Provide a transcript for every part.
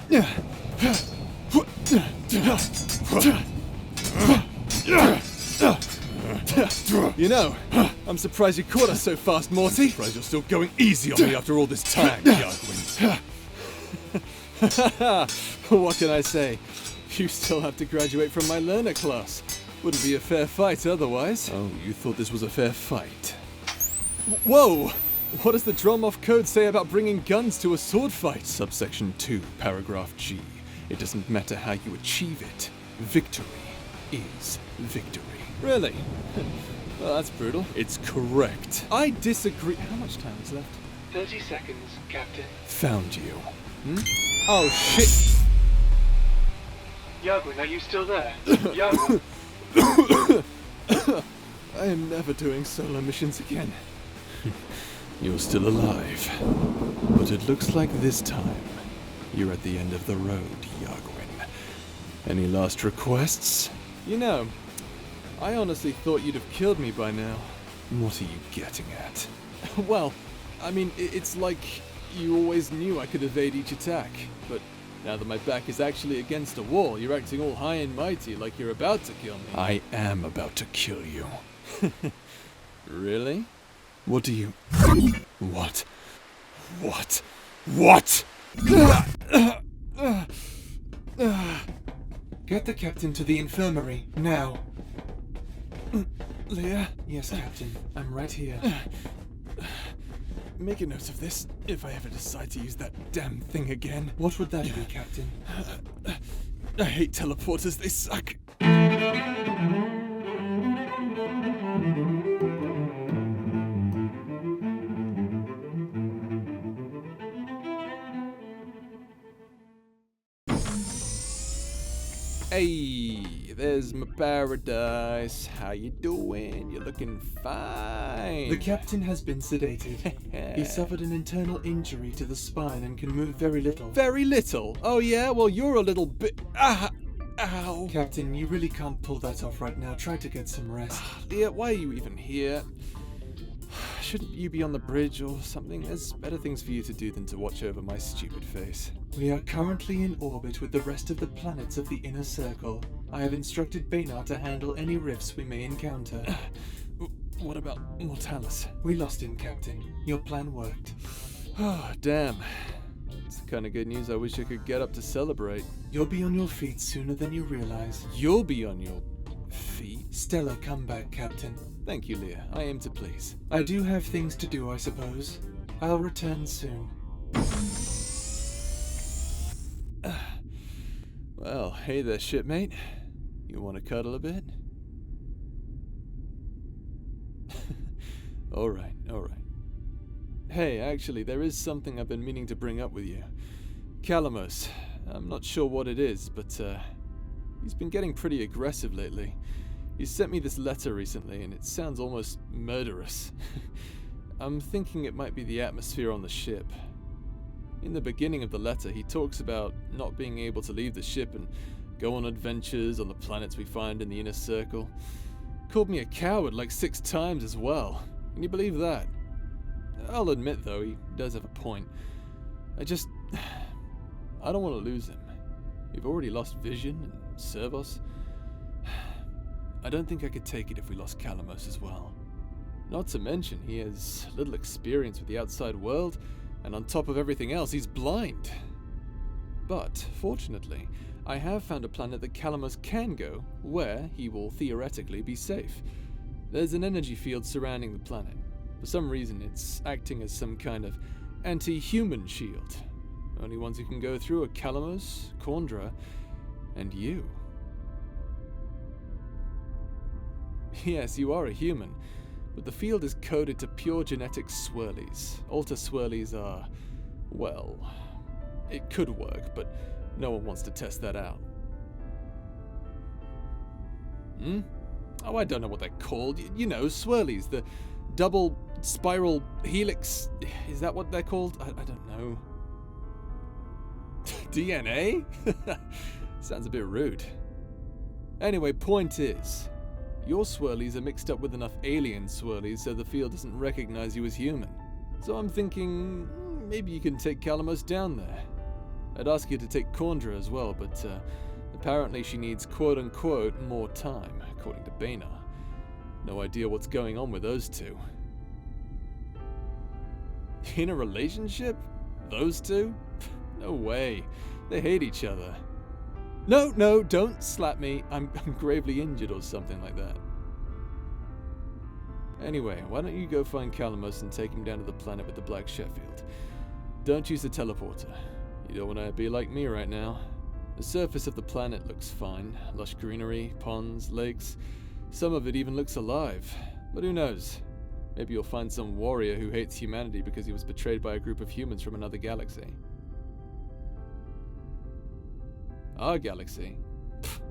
You know, I'm surprised you caught us so fast, Morty. Surprised you're still going easy on me after all this time, Yargwynn. What can I say? You still have to graduate from my learner class. Wouldn't be a fair fight otherwise. Oh, you thought this was a fair fight? Whoa! What does the Dromov Code say about bringing guns to a sword fight? Subsection 2, paragraph G. It doesn't matter how you achieve it. Victory is victory. Really? Well, that's brutal. It's correct. I disagree. How much time is left? 30 seconds, Captain. Found you. Oh, shit! Yargwynn, are you still there? Yargwynn. I am never doing solo missions again. You're still alive. But it looks like this time you're at the end of the road, Yargwynn. Any last requests? You know, I honestly thought you'd have killed me by now. What are you getting at? Well, I mean, it's like you always knew I could evade each attack, but now that my back is actually against a wall, you're acting all high and mighty like you're about to kill me. I am about to kill you. Really? What do you... What? What? What? Get the captain to the infirmary, now. Leah? Yes, Captain. I'm right here. Make a note of this, if I ever decide to use that damn thing again. What would that be, Captain? I hate teleporters, they suck. Hey, there's my paradise. How you doing? You're looking fine. The captain has been sedated. He suffered an internal injury to the spine and can move very little. Very little? Oh yeah? Well, you're a little bit... Ow. Captain, you really can't pull that off right now. Try to get some rest. Leah, why are you even here? Shouldn't you be on the bridge or something? There's better things for you to do than to watch over my stupid face. We are currently in orbit with the rest of the planets of the inner circle. I have instructed Baynard to handle any rifts we may encounter. What about Mortallous? We lost him, Captain. Your plan worked. Oh, damn. It's the kind of good news I wish I could get up to celebrate. You'll be on your feet sooner than you realize. You'll be on your feet? Stellar comeback, Captain. Thank you, Leah. I aim to please. I do have things to do, I suppose. I'll return soon. Well, hey there, shipmate. You want to cuddle a bit? Alright. Hey, actually, there is something I've been meaning to bring up with you. Kalamos. I'm not sure what it is, but he's been getting pretty aggressive lately. He sent me this letter recently, and it sounds almost murderous. I'm thinking it might be the atmosphere on the ship. In the beginning of the letter, he talks about not being able to leave the ship and go on adventures on the planets we find in the inner circle. Called me a coward like 6 times as well. Can you believe that? I'll admit, though, he does have a point. I don't want to lose him. We've already lost Vision and Servos. I don't think I could take it if we lost Kalamos as well. Not to mention, he has little experience with the outside world, and on top of everything else, he's blind. But, fortunately, I have found a planet that Kalamos can go, where he will theoretically be safe. There's an energy field surrounding the planet. For some reason, it's acting as some kind of anti-human shield. Only ones who can go through are Kalamos, Kondra, and you. Yes, you are a human, but the field is coded to pure genetic swirlies. Alter swirlies are, well, it could work, but no one wants to test that out. Oh, I don't know what they're called. You know, swirlies, the double spiral helix. Is that what they're called? I don't know. DNA? Sounds a bit rude. Anyway, point is, your swirlies are mixed up with enough alien swirlies so the field doesn't recognize you as human. So I'm thinking, maybe you can take Kalamos down there. I'd ask you to take Corndra as well, but apparently she needs quote-unquote more time, according to Baynor. No idea what's going on with those two. In a relationship? Those two? No way. They hate each other. No, don't slap me. I'm gravely injured or something like that. Anyway, why don't you go find Kalamos and take him down to the planet with the Black Sheffield. Don't use the teleporter. You don't want to be like me right now. The surface of the planet looks fine. Lush greenery, ponds, lakes. Some of it even looks alive. But who knows? Maybe you'll find some warrior who hates humanity because he was betrayed by a group of humans from another galaxy. Our galaxy?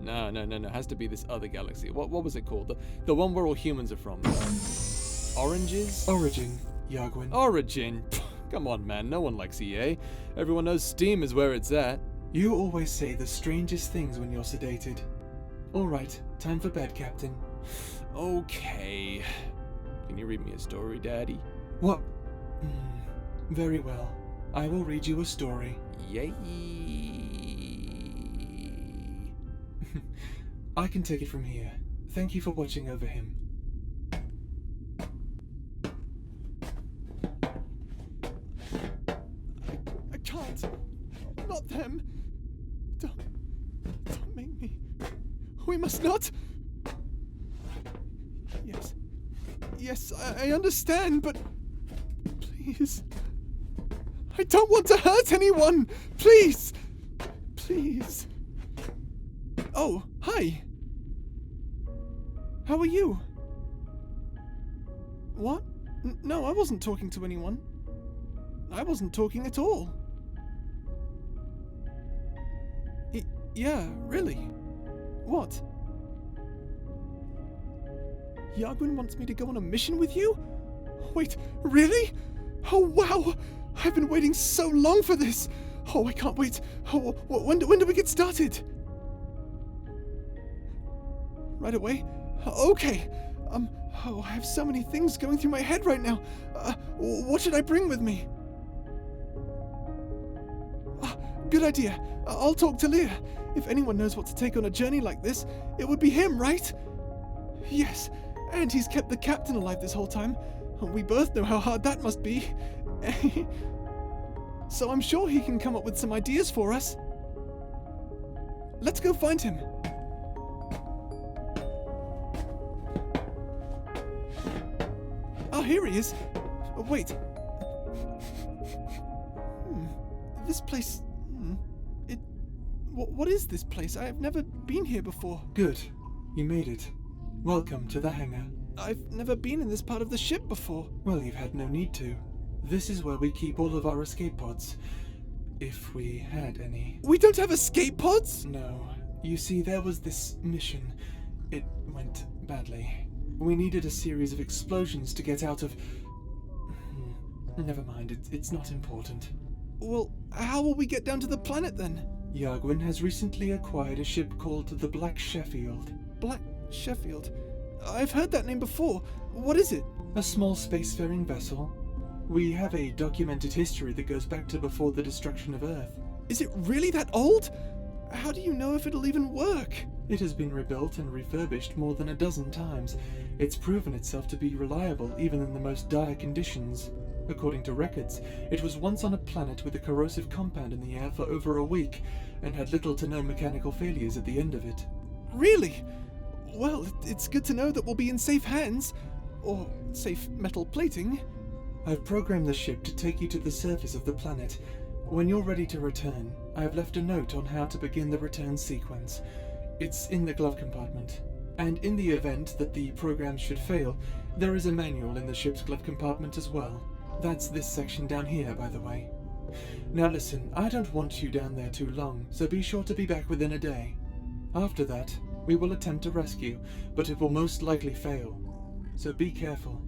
No. It has to be this other galaxy. What was it called? The one where all humans are from. Oranges? Origin, Yargwynn. Origin? Come on, man. No one likes EA. Everyone knows Steam is where it's at. You always say the strangest things when you're sedated. All right, time for bed, Captain. Okay. Can you read me a story, Daddy? What? Very well. I will read you a story. Yay. I can take it from here. Thank you for watching over him. I can't. Not them. Don't make me. We must not. Yes, I understand, but please. I don't want to hurt anyone. Please. Oh, hi. How are you? What? No, I wasn't talking to anyone. I wasn't talking at all. Yeah, really. What? Yargwynn wants me to go on a mission with you? Wait, really? Oh, wow! I've been waiting so long for this! Oh, I can't wait. Oh, when do we get started? Right away? Okay. I have so many things going through my head right now. What should I bring with me? Good idea. I'll talk to Leah. If anyone knows what to take on a journey like this, it would be him, right? Yes, and he's kept the captain alive this whole time. We both know how hard that must be. So I'm sure he can come up with some ideas for us. Let's go find him. Oh, here he is. Oh, wait. This place... What is this place? I have never been here before. Good. You made it. Welcome to the hangar. I've never been in this part of the ship before. Well, you've had no need to. This is where we keep all of our escape pods. If we had any. We don't have escape pods? No. You see, there was this mission. It went badly. We needed a series of explosions to get out of... Never mind, it's not important. Well, how will we get down to the planet then? Yargwynn has recently acquired a ship called the Black Sheffield. Black Sheffield? I've heard that name before. What is it? A small spacefaring vessel. We have a documented history that goes back to before the destruction of Earth. Is it really that old? How do you know if it'll even work? It has been rebuilt and refurbished more than a dozen times. It's proven itself to be reliable even in the most dire conditions. According to records, it was once on a planet with a corrosive compound in the air for over a week, and had little to no mechanical failures at the end of it. Really? Well, it's good to know that we'll be in safe hands. Or safe metal plating. I've programmed the ship to take you to the surface of the planet. When you're ready to return, I have left a note on how to begin the return sequence. It's in the glove compartment. And in the event that the program should fail, there is a manual in the ship's glove compartment as well. That's this section down here, by the way. Now listen, I don't want you down there too long, so be sure to be back within a day. After that, we will attempt a rescue, but it will most likely fail. So be careful.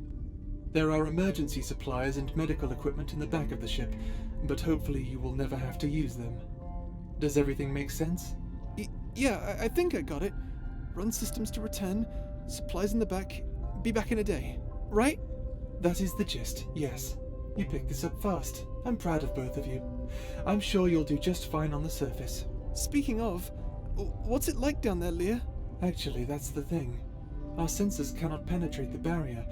There are emergency supplies and medical equipment in the back of the ship, but hopefully you will never have to use them. Does everything make sense? Yeah, I think I got it. Run systems to return, supplies in the back, be back in a day, right? That is the gist, yes. You picked this up fast. I'm proud of both of you. I'm sure you'll do just fine on the surface. Speaking of, what's it like down there, Leah? Actually, that's the thing. Our sensors cannot penetrate the barrier.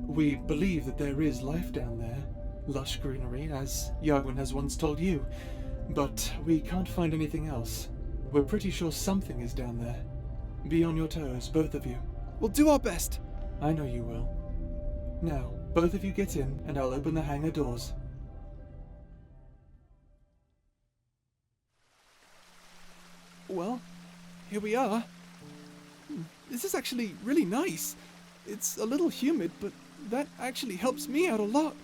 We believe that there is life down there. Lush greenery, as Yargwynn has once told you. But we can't find anything else. We're pretty sure something is down there. Be on your toes, both of you. We'll do our best. I know you will. Now, both of you get in, and I'll open the hangar doors. Well, here we are. This is actually really nice. It's a little humid, but that actually helps me out a lot.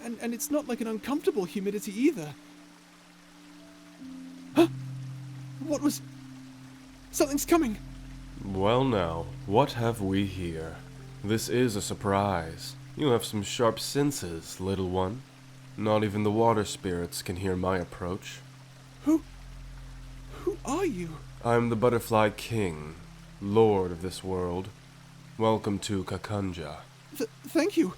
And it's not like an uncomfortable humidity either. Huh? What was... Something's coming! Well now, what have we here? This is a surprise. You have some sharp senses, little one. Not even the water spirits can hear my approach. Who are you? I'm the Butterfly King, Lord of this world. Welcome to Kakanja. Thank you,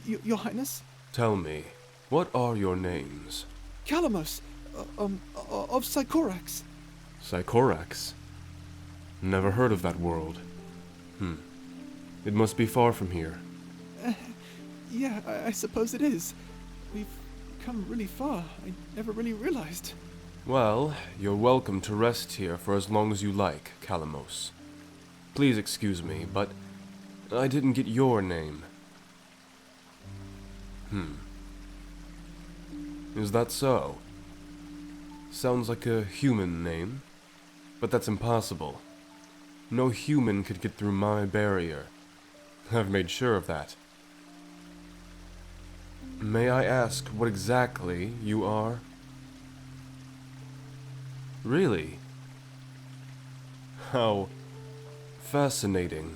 Your Highness. Tell me, what are your names? Kalamos, of Sycorax. Sycorax? Never heard of that world. It must be far from here. Yeah, I suppose it is. We've come really far. I never really realized. Well, you're welcome to rest here for as long as you like, Kalamos. Please excuse me, but I didn't get your name. Is that so? Sounds like a human name, but that's impossible. No human could get through my barrier. I've made sure of that. May I ask what exactly you are? Really? How fascinating.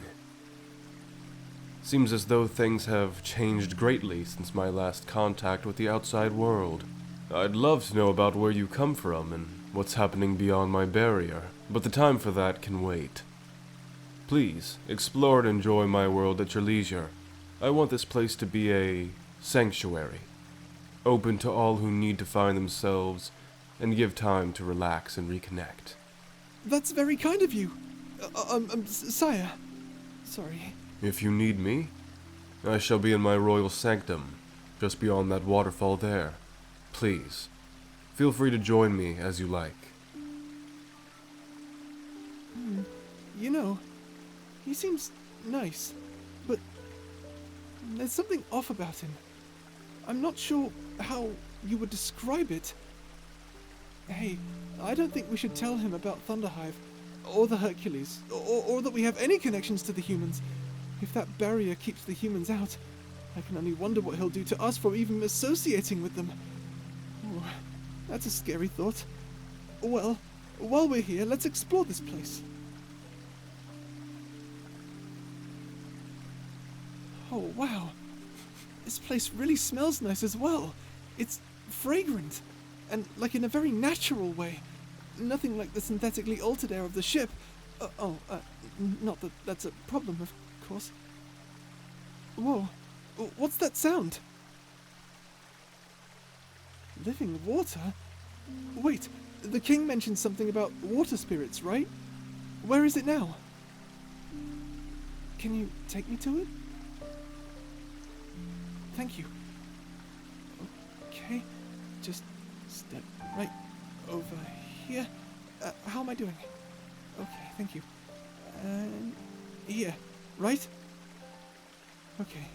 Seems as though things have changed greatly since my last contact with the outside world. I'd love to know about where you come from and what's happening beyond my barrier, but the time for that can wait. Please, explore and enjoy my world at your leisure. I want this place to be a sanctuary, open to all who need to find themselves and give time to relax and reconnect. That's very kind of you. Sire. Sorry. If you need me, I shall be in my royal sanctum, just beyond that waterfall there. Please, feel free to join me as you like. You know, he seems nice, but there's something off about him. I'm not sure how you would describe it. Hey, I don't think we should tell him about Thunderhive, or the Hercules, or that we have any connections to the humans. If that barrier keeps the humans out, I can only wonder what he'll do to us for even associating with them. Oh, that's a scary thought. Well, while we're here, let's explore this place. Oh, wow. This place really smells nice as well. It's fragrant, and like in a very natural way. Nothing like the synthetically altered air of the ship. Not that that's a problem, of course. Whoa, what's that sound? Living water? Wait, the king mentioned something about water spirits, right? Where is it now? Can you take me to it? Thank you. Okay, just step right over here. How am I doing? Okay, thank you. And here, right? Okay.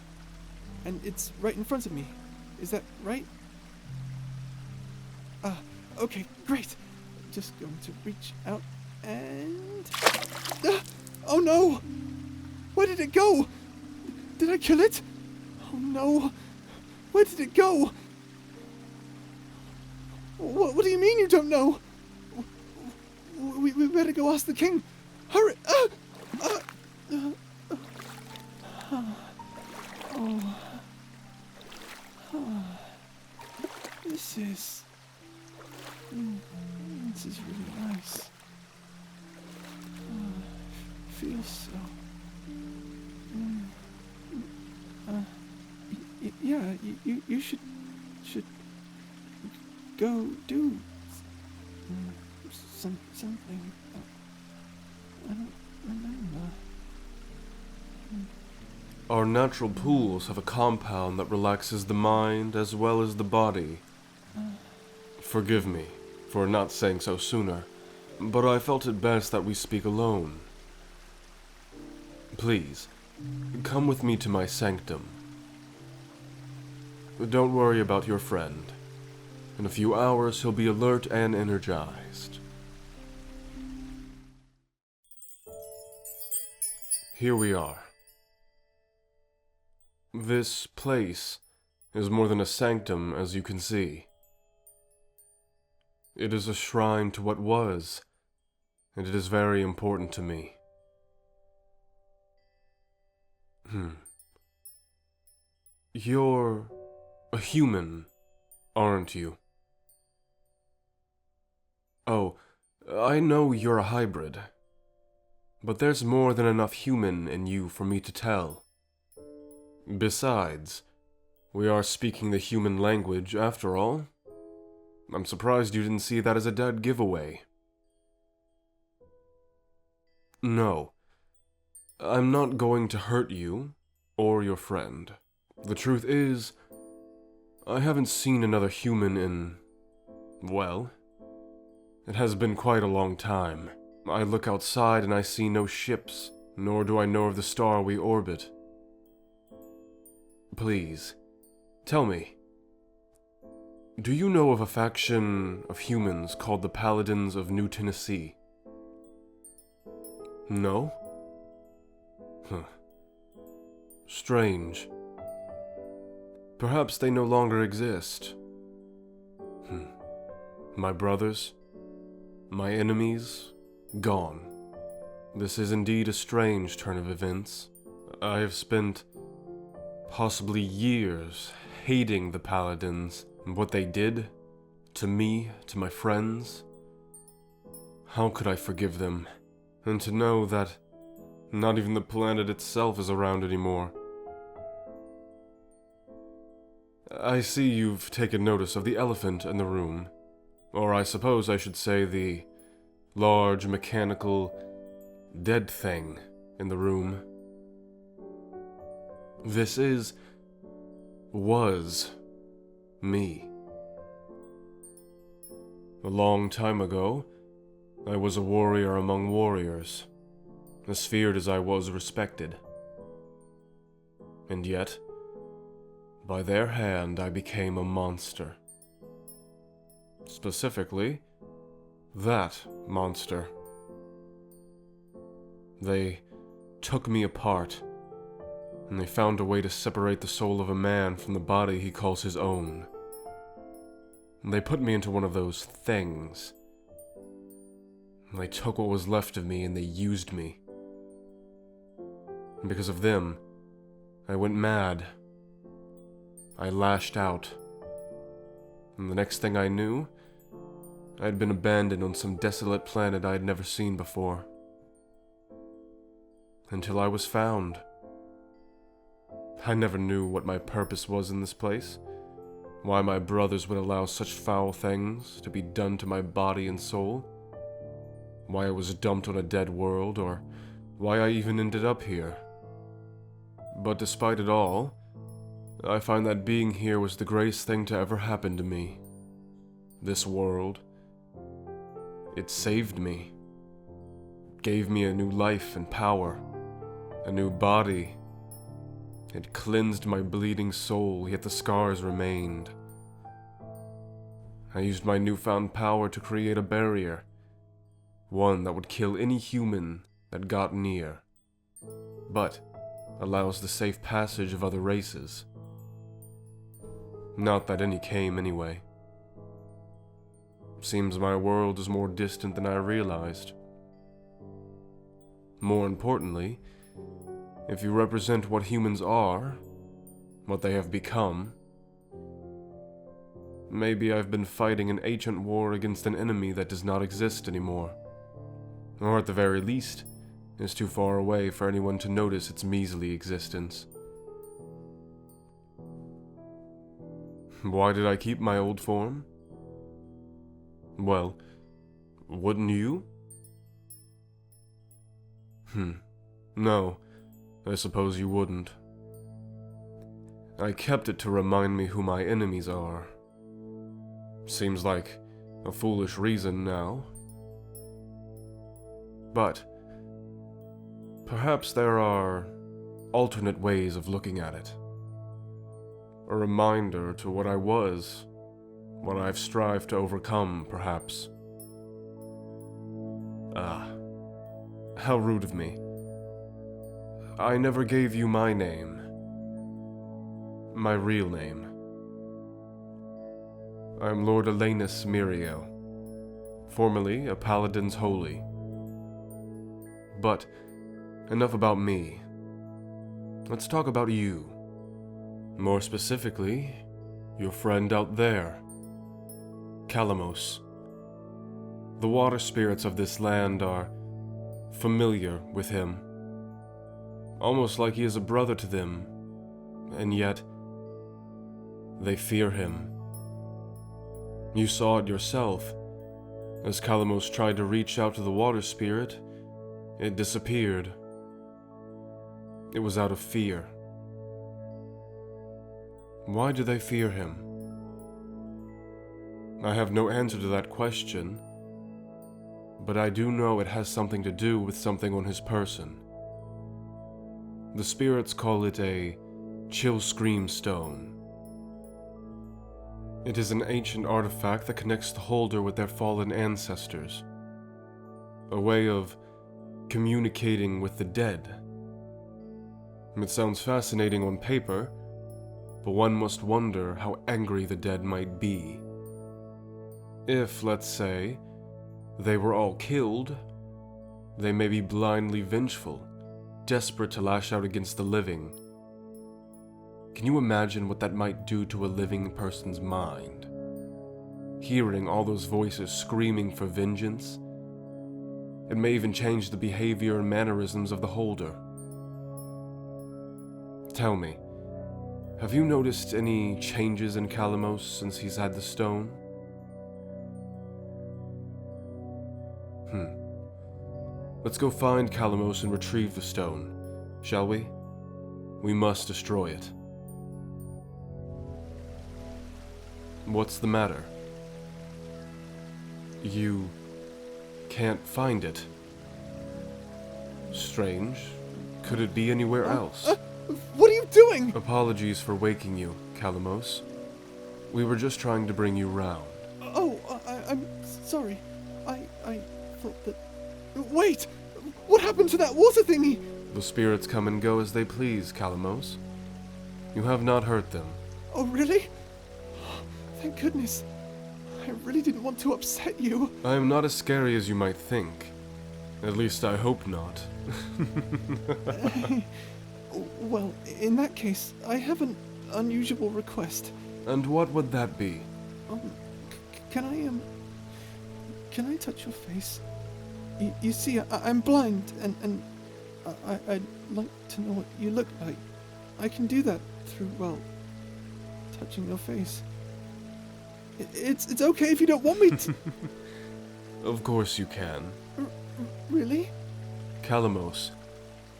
And it's right in front of me. Is that right? Okay, great. Just going to reach out and... Oh no! Where did it go? Did I kill it? Oh no! Where did it go? What do you mean you don't know? We better go ask the king. Hurry! This is really nice. Feels so. Yeah, you should go do something. I don't remember. Our natural pools have a compound that relaxes the mind as well as the body. Forgive me for not saying so sooner, but I felt it best that we speak alone. Please, come with me to my sanctum. Don't worry about your friend. In a few hours, he'll be alert and energized. Here we are. This place is more than a sanctum, as you can see. It is a shrine to what was, and it is very important to me. You're a human, aren't you? Oh, I know you're a hybrid, but there's more than enough human in you for me to tell. Besides, we are speaking the human language after all. I'm surprised you didn't see that as a dead giveaway. No, I'm not going to hurt you or your friend. The truth is, I haven't seen another human in, well, it has been quite a long time. I look outside and I see no ships, nor do I know of the star we orbit. Please, tell me, do you know of a faction of humans called the Paladins of New Tennessee? No? Huh. Strange. Perhaps they no longer exist. My brothers, my enemies, gone. This is indeed a strange turn of events. I have spent possibly years hating the Paladins and what they did to me, to my friends. How could I forgive them? And to know that not even the planet itself is around anymore. I see you've taken notice of the elephant in the room. Or I suppose I should say the large, mechanical, dead thing in the room. This was me. A long time ago, I was a warrior among warriors, as feared as I was respected. And yet, by their hand I became a monster. Specifically, that monster. They took me apart, and they found a way to separate the soul of a man from the body he calls his own. They put me into one of those things. They took what was left of me and they used me. And because of them, I went mad. I lashed out. And the next thing I knew, I had been abandoned on some desolate planet I had never seen before. Until I was found. I never knew what my purpose was in this place, why my brothers would allow such foul things to be done to my body and soul, why I was dumped on a dead world, or why I even ended up here. But despite it all, I find that being here was the greatest thing to ever happen to me. This world, it saved me, gave me a new life and power, a new body. It cleansed my bleeding soul, yet the scars remained. I used my newfound power to create a barrier, one that would kill any human that got near, but allows the safe passage of other races. Not that any came anyway. Seems my world is more distant than I realized. More importantly, if you represent what humans are, what they have become, maybe I've been fighting an ancient war against an enemy that does not exist anymore. Or at the very least, is too far away for anyone to notice its measly existence. Why did I keep my old form? Well, wouldn't you? No, I suppose you wouldn't. I kept it to remind me who my enemies are. Seems like a foolish reason now. But perhaps there are alternate ways of looking at it. A reminder to what I was, what I've strived to overcome, perhaps. How rude of me. I never gave you my name. My real name. I'm Lord Elanus Miriel, formerly a Paladin's Holy. But enough about me. Let's talk about you. More specifically, your friend out there, Kalamos. The water spirits of this land are familiar with him, almost like he is a brother to them, and yet they fear him. You saw it yourself. As Kalamos tried to reach out to the water spirit, it disappeared. It was out of fear. Why do they fear him? I have no answer to that question, but I do know it has something to do with something on his person. The spirits call it a chill scream stone. It is an ancient artifact that connects the holder with their fallen ancestors. A way of communicating with the dead. It sounds fascinating on paper, but one must wonder how angry the dead might be. If, let's say, they were all killed, they may be blindly vengeful, desperate to lash out against the living. Can you imagine what that might do to a living person's mind? Hearing all those voices screaming for vengeance? It may even change the behavior and mannerisms of the holder. Tell me, have you noticed any changes in Kalamos since he's had the stone? Let's go find Kalamos and retrieve the stone, shall we? We must destroy it. What's the matter? You can't find it. Strange. Could it be anywhere else? What are you doing? Apologies for waking you, Kalamos. We were just trying to bring you round. Oh, I'm sorry. I thought that... Wait! What happened to that water thingy? The spirits come and go as they please, Kalamos. You have not hurt them. Oh, really? Thank goodness. I really didn't want to upset you. I am not as scary as you might think. At least I hope not. Well, in that case, I have an unusual request. And what would that be? Can I touch your face? You see, I'm blind, and I'd like to know what you look like. I can do that through, well, touching your face. It's okay if you don't want me to... Of course you can. Really? Kalamos,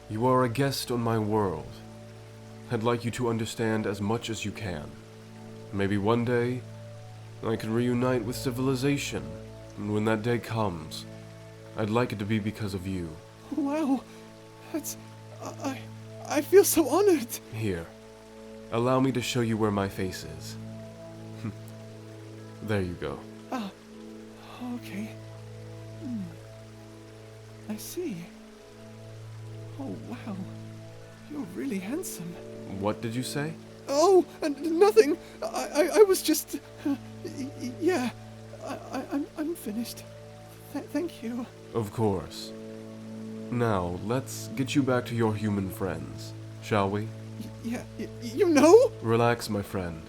you are a guest on my world. I'd like you to understand as much as you can. Maybe one day, I can reunite with civilization, and when that day comes, I'd like it to be because of you. Wow, that's... I feel so honored. Here, allow me to show you where my face is. There you go. Ah, okay. I see. Oh, wow. You're really handsome. What did you say? Oh, nothing. I was just... yeah. I'm finished. Thank you. Of course. Now, let's get you back to your human friends, shall we? Yeah, you know? Relax, my friend.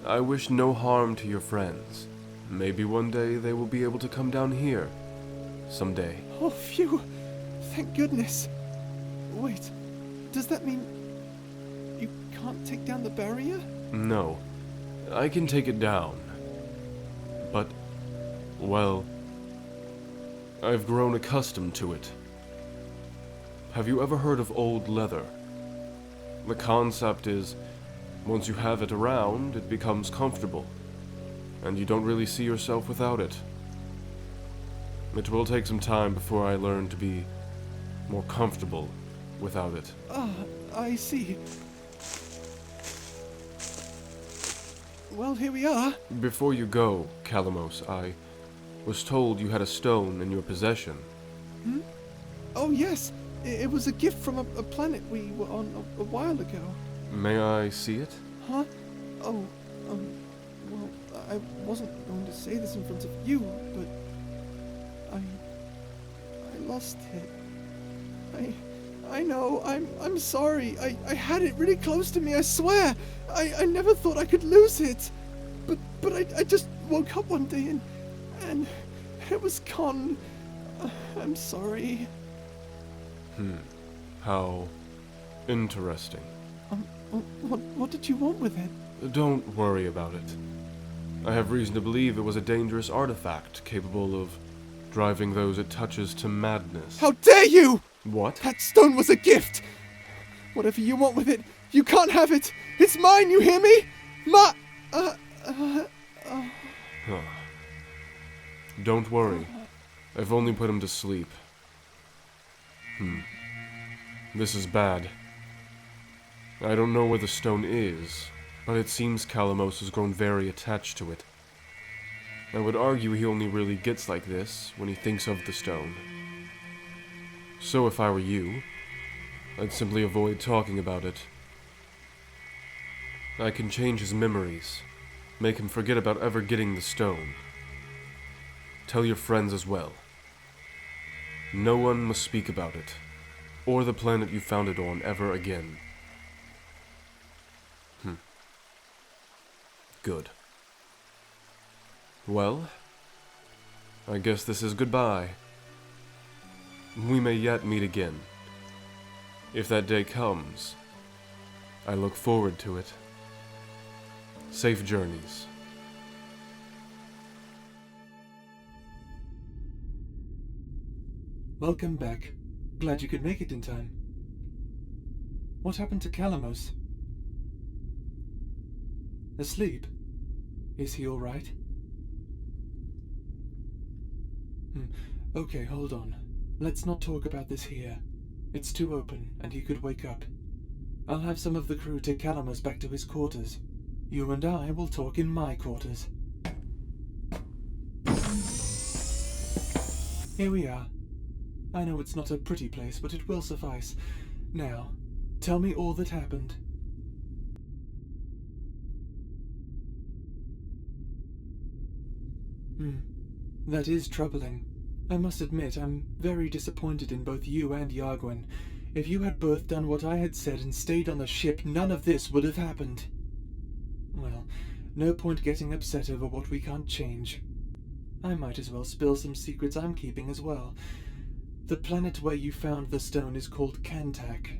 I wish no harm to your friends. Maybe one day they will be able to come down here. Someday. Oh, phew. Thank goodness. Wait, does that mean you can't take down the barrier? No, I can take it down. But Well, I've grown accustomed to it. Have you ever heard of old leather? The concept is, once you have it around, it becomes comfortable, and you don't really see yourself without it. It will take some time before I learn to be more comfortable without it. Ah, I see. Well, here we are. Before you go, Kalamos, I was told you had a stone in your possession. Oh, yes. It was a gift from a planet we were on a while ago. May I see it? Huh? Oh, well, I wasn't going to say this in front of you, but I lost it. I know, I'm sorry. I had it really close to me, I swear. I never thought I could lose it. But I just woke up one day and it was gone. I'm sorry. How interesting. What did you want with it? Don't worry about it. I have reason to believe it was a dangerous artifact capable of driving those it touches to madness. How dare you! What? That stone was a gift! Whatever you want with it, you can't have it! It's mine, you hear me? Don't worry. I've only put him to sleep. This is bad. I don't know where the stone is, but it seems Kalamos has grown very attached to it. I would argue he only really gets like this when he thinks of the stone. So if I were you, I'd simply avoid talking about it. I can change his memories, make him forget about ever getting the stone. Tell your friends as well. No one must speak about it, or the planet you found it on ever again. Good. Well, I guess this is goodbye. We may yet meet again. If that day comes, I look forward to it. Safe journeys. Welcome back. Glad you could make it in time. What happened to Kalamos? Asleep? Is he alright? Okay, hold on. Let's not talk about this here. It's too open, and he could wake up. I'll have some of the crew take Kalamos back to his quarters. You and I will talk in my quarters. Here we are. I know it's not a pretty place, but it will suffice. Now, tell me all that happened. That is troubling. I must admit, I'm very disappointed in both you and Yargwynn. If you had both done what I had said and stayed on the ship, none of this would have happened. Well, no point getting upset over what we can't change. I might as well spill some secrets I'm keeping as well. The planet where you found the stone is called Kantak.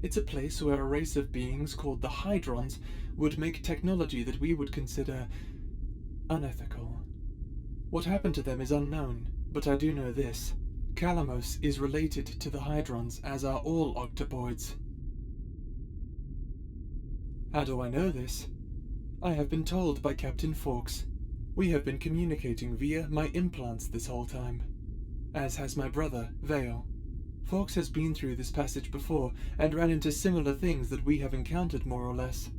It's a place where a race of beings called the Hydrons would make technology that we would consider unethical. What happened to them is unknown, but I do know this. Kalamos is related to the Hydrons, as are all octopoids. How do I know this? I have been told by Captain Fawkes. We have been communicating via my implants this whole time. As has my brother, Vale. Fawkes has been through this passage before, and ran into similar things that we have encountered more or less.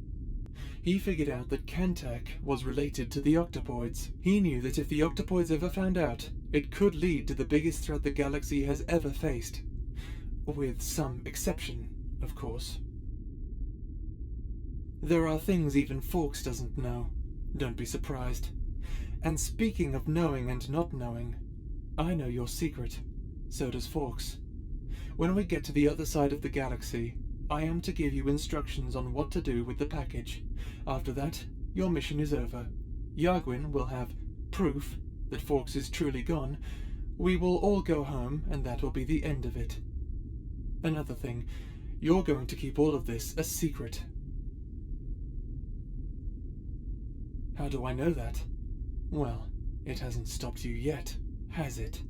He figured out that Kantak was related to the octopoids. He knew that if the octopoids ever found out, it could lead to the biggest threat the galaxy has ever faced. With some exception, of course. There are things even Fawkes doesn't know. Don't be surprised. And speaking of knowing and not knowing, I know your secret. So does Fawkes. When we get to the other side of the galaxy, I am to give you instructions on what to do with the package. After that, your mission is over. Yargwynn will have proof that Fawkes is truly gone. We will all go home, and that will be the end of it. Another thing, you're going to keep all of this a secret. How do I know that? Well, it hasn't stopped you yet, has it?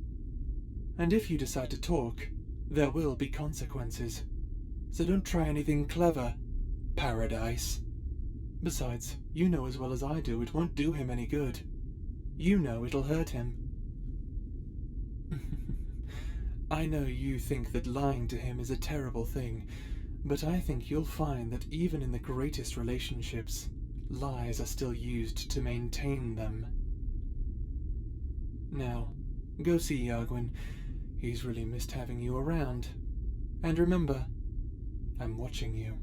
And if you decide to talk, there will be consequences. So don't try anything clever, Paradise. Besides, you know as well as I do it won't do him any good. You know it'll hurt him. I know you think that lying to him is a terrible thing, but I think you'll find that even in the greatest relationships, lies are still used to maintain them. Now, go see Yargwynn. He's really missed having you around. And remember, I'm watching you.